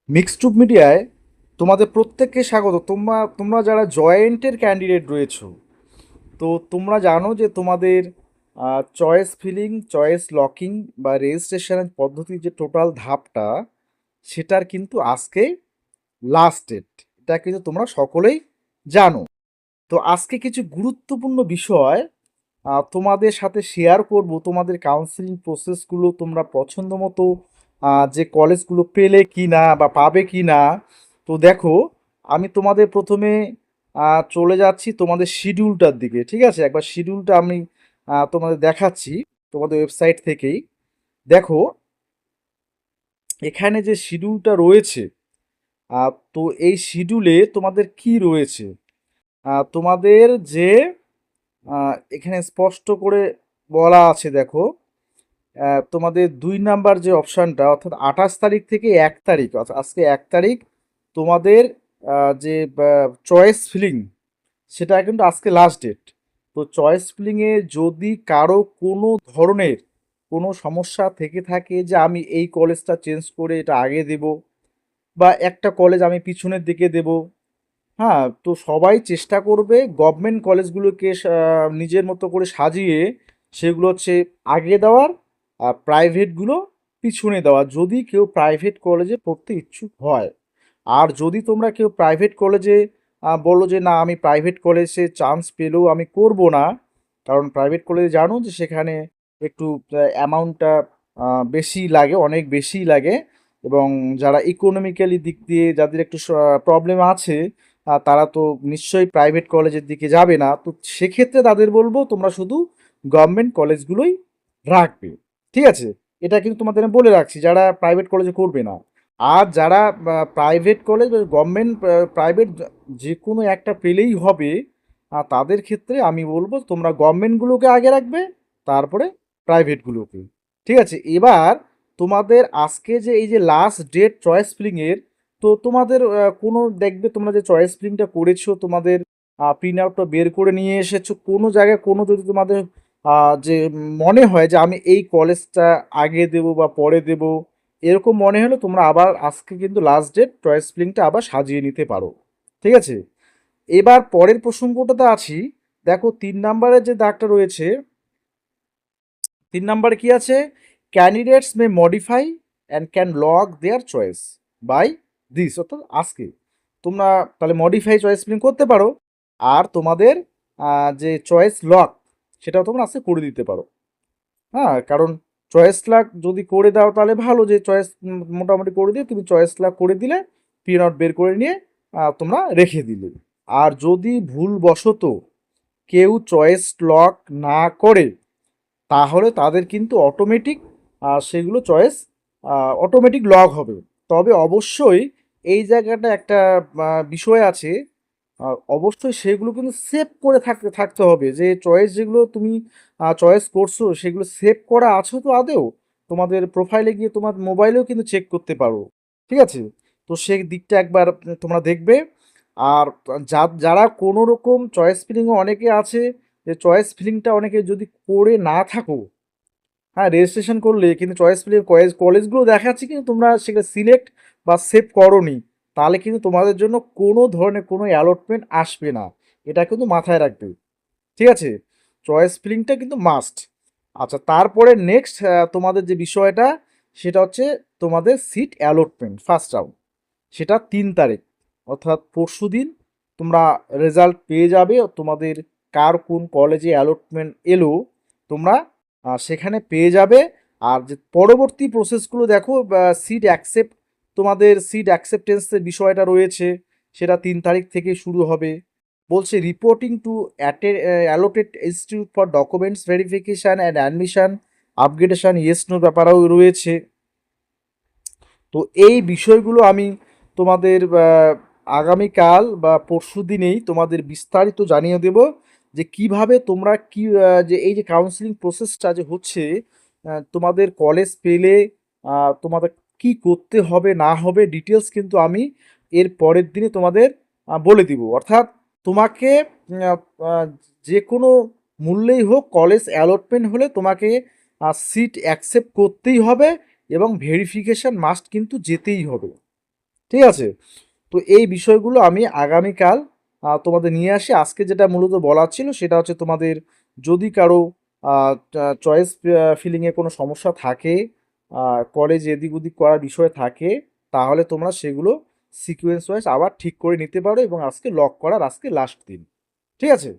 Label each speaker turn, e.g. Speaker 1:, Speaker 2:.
Speaker 1: Mixed মিডিয়ায় তোমাদের প্রত্যেককে স্বাগত। তোমরা তোমরা যারা জয়েন্টের ক্যান্ডিডেট রয়েছো, তো তোমরা জানো যে তোমাদের চয়েস ফিলিং, চয়েস লকিং বা রেজিস্ট্রেশনের পদ্ধতির যে টোটাল ধাপটা, সেটার কিন্তু আজকে লাস্ট ডেট। এটা কিন্তু তোমরা সকলেই জানো। তো আজকে কিছু গুরুত্বপূর্ণ বিষয় তোমাদের সাথে শেয়ার করব। তোমাদের কাউন্সিলিং প্রসেসগুলো তোমরা পছন্দ মতো যে কলেজগুলো পেলে কি না বা পাবে কি না। তো দেখো, আমি তোমাদের প্রথমে চলে যাচ্ছি তোমাদের শিডিউলটার দিকে। ঠিক আছে, একবার শিডিউলটা আমি তোমাদের দেখাচ্ছি তোমাদের ওয়েবসাইট থেকেই। দেখো, এখানে যে শিডিউলটা রয়েছে, তো এই শিডিউলে তোমাদের কি রয়েছে, তোমাদের যে এখানে স্পষ্ট করে বলা আছে। দেখো, তোমাদের 2 নাম্বার যে অপশানটা, অর্থাৎ 28 তারিখ থেকে 1 তারিখ, অর্থাৎ আজকে 1 তারিখ, তোমাদের যে চয়েস ফিলিং, সেটা কিন্তু আজকে লাস্ট ডেট। তো চয়েস ফিলিংয়ে যদি কারো কোনো ধরনের কোনো সমস্যা থেকে থাকে, যে আমি এই কলেজটা চেঞ্জ করে এটা আগে দেব, বা একটা কলেজ আমি পিছনের দিকে দেব, হ্যাঁ, তো সবাই চেষ্টা করবে গভর্নমেন্ট কলেজগুলোকে নিজের মতো করে সাজিয়ে সেগুলো হচ্ছে আগে দেওয়ার, আর প্রাইভেটগুলো পিছনে দেওয়া, যদি কেউ প্রাইভেট কলেজে পড়তে ইচ্ছুক হয়। আর যদি তোমরা কেউ প্রাইভেট কলেজে বলো যে না, আমি প্রাইভেট কলেজে চান্স পেলেও আমি করব না, কারণ প্রাইভেট কলেজে জানো যে সেখানে একটু অ্যামাউন্টটা বেশি লাগে, অনেক বেশি লাগে, এবং যারা ইকোনমিক্যালি দিক দিয়ে যাদের একটু প্রবলেম আছে, তারা তো নিশ্চয়ই প্রাইভেট কলেজের দিকে যাবে না। তো সেক্ষেত্রে তাদের বলবো তোমরা শুধু গভর্নমেন্ট কলেজগুলোই রাখবে। ঠিক আছে, এটা কিন্তু তোমাদের আমি বলে রাখছি, যারা প্রাইভেট কলেজে করবে না। আর যারা প্রাইভেট কলেজ, গভর্নমেন্ট, প্রাইভেট, যে কোনো একটা পেলেই হবে, তাদের ক্ষেত্রে আমি বলবো তোমরা গভর্নমেন্টগুলোকে আগে রাখবে, তারপরে প্রাইভেটগুলোকে। ঠিক আছে, এবার তোমাদের আজকে যে এই যে লাস্ট ডেট চয়েস ফিলিংয়ের, তো তোমাদের কোনো দেখবে তোমরা যে চয়েস ফিলিংটা করেছো, তোমাদের প্রিন্ট আউটটা বের করে নিয়ে এসেছো, কোনো জায়গায় কোনো যদি তোমাদের যে মনে হয় যে আমি এই কলেজটা আগে দেবো বা পরে দেবো, এরকম মনে হলে তোমরা আবার আজকে কিন্তু লাস্ট ডেট চয়েস ফিলিংটা আবার সাজিয়ে নিতে পারো। ঠিক আছে, এবার পরের প্রসঙ্গটাতে আছি। দেখো, 3 নাম্বারের যে দাগটা রয়েছে, 3 নাম্বারে কি আছে? Candidates may modify and can log their choice by this, অর্থাৎ আজকে তোমরা তাহলে মডিফাই চয়েস ফিলিং করতে পারো। আর তোমাদের যে চয়েস লক, সেটাও তোমরা আজকে করে দিতে পারো। হ্যাঁ, কারণ চয়েস লাক যদি করে দাও তাহলে ভালো, যে চয়েস মোটামুটি করে দিয়ে তুমি চয়েস লাক করে দিলে, প্রিন্ট আউট বের করে নিয়ে তোমরা রেখে দিলে। আর যদি ভুলবশত কেউ চয়েস লক না করে, তাহলে তাদের কিন্তু অটোমেটিক সেগুলো চয়েস অটোমেটিক লগ হবে। তবে অবশ্যই এই জায়গাটা একটা বিষয় আছে, অবশ্যই সেগুলো কিন্তু সেভ করে থাকতে থাকতে হবে, যে চয়েস যেগুলো তুমি চয়েস করছো সেগুলো সেভ করা আছো তো আদেও। তোমাদের প্রোফাইলে গিয়ে তোমার মোবাইলেও কিন্তু চেক করতে পারো। ঠিক আছে, তো সেই দিকটা একবার তোমরা দেখবে। আর যারা কোনো রকম চয়েস ফিলিংও অনেকে আছে, যে চয়েস ফিলিংটা অনেকে যদি করে না থাকো, হ্যাঁ, রেজিস্ট্রেশন করলে কিন্তু চয়েস ফিলিং কলেজগুলো দেখাচ্ছে কিন্তু তোমরা সেটা সিলেক্ট বা সেভ করোনি, তাহলে কিন্তু তোমাদের জন্য কোনো ধরনের কোনো অ্যালটমেন্ট আসবে না। এটা কিন্তু মাথায় রাখবে। ঠিক আছে, চয়েস ফিলিংটা কিন্তু মাস্ট। আচ্ছা, তারপরে নেক্সট তোমাদের যে বিষয়টা, সেটা হচ্ছে তোমাদের সিট অ্যালটমেন্ট ফার্স্ট রাউন্ড। সেটা 3 তারিখ, অর্থাৎ পরশুদিন তোমরা রেজাল্ট পেয়ে যাবে। তোমাদের কার কোন কলেজে অ্যালটমেন্ট এলো, তোমরা সেখানে পেয়ে যাবে। আর যে পরবর্তী প্রসেসগুলো দেখো, সিট অ্যাকসেপ্ট, তোমাদের সিট অ্যাকসেপ্টেন্সের বিষয়টা রয়েছে, সেটা 3 তারিখ থেকে শুরু হবে। বলছে reporting to allotted institute for documents verification and admission upgradation, yes no ব্যাপারেও রয়েছে। তো এই বিষয়গুলো আমি তোমাদের আগামীকাল বা পরশু দিনেই তোমাদের বিস্তারিত জানিয়ে দেব, যে কিভাবে তোমরা কি যে এই যে কাউন্সিলিং প্রসেসটা যে হচ্ছে, তোমাদের কলেজ পেলে তোমাদের কি করতে হবে না হবে ডিটেলস কিন্তু আমি এর পরের দিনে তোমাদের বলে দিব। অর্থাৎ তোমাকে আহ, আহ, যে কোনো মূল্যেই হোক কলেজ অ্যালটমেন্ট হলে তোমাকে সিট অ্যাকসেপ্ট করতেই হবে, এবং ভেরিফিকেশান মাস্ট কিন্তু যেতেই হবে। ঠিক আছে? তো এই বিষয়গুলো আমি আগামীকাল তোমাদের নিয়ে আসি। আজকে যেটা মূলত বলার ছিল সেটা হচ্ছে তোমাদের যদি কারো চয়েস ফিলিংয়ে কোনো সমস্যা থাকে, কলেজ এদিক ওদিক করার বিষয় থাকে, তাহলে তোমরা সেগুলো সিকোয়েন্স ওয়াইজ আবার ঠিক করে নিতে পারো এবং আজকে লক করার আজকে লাস্ট দিন। ঠিক আছে?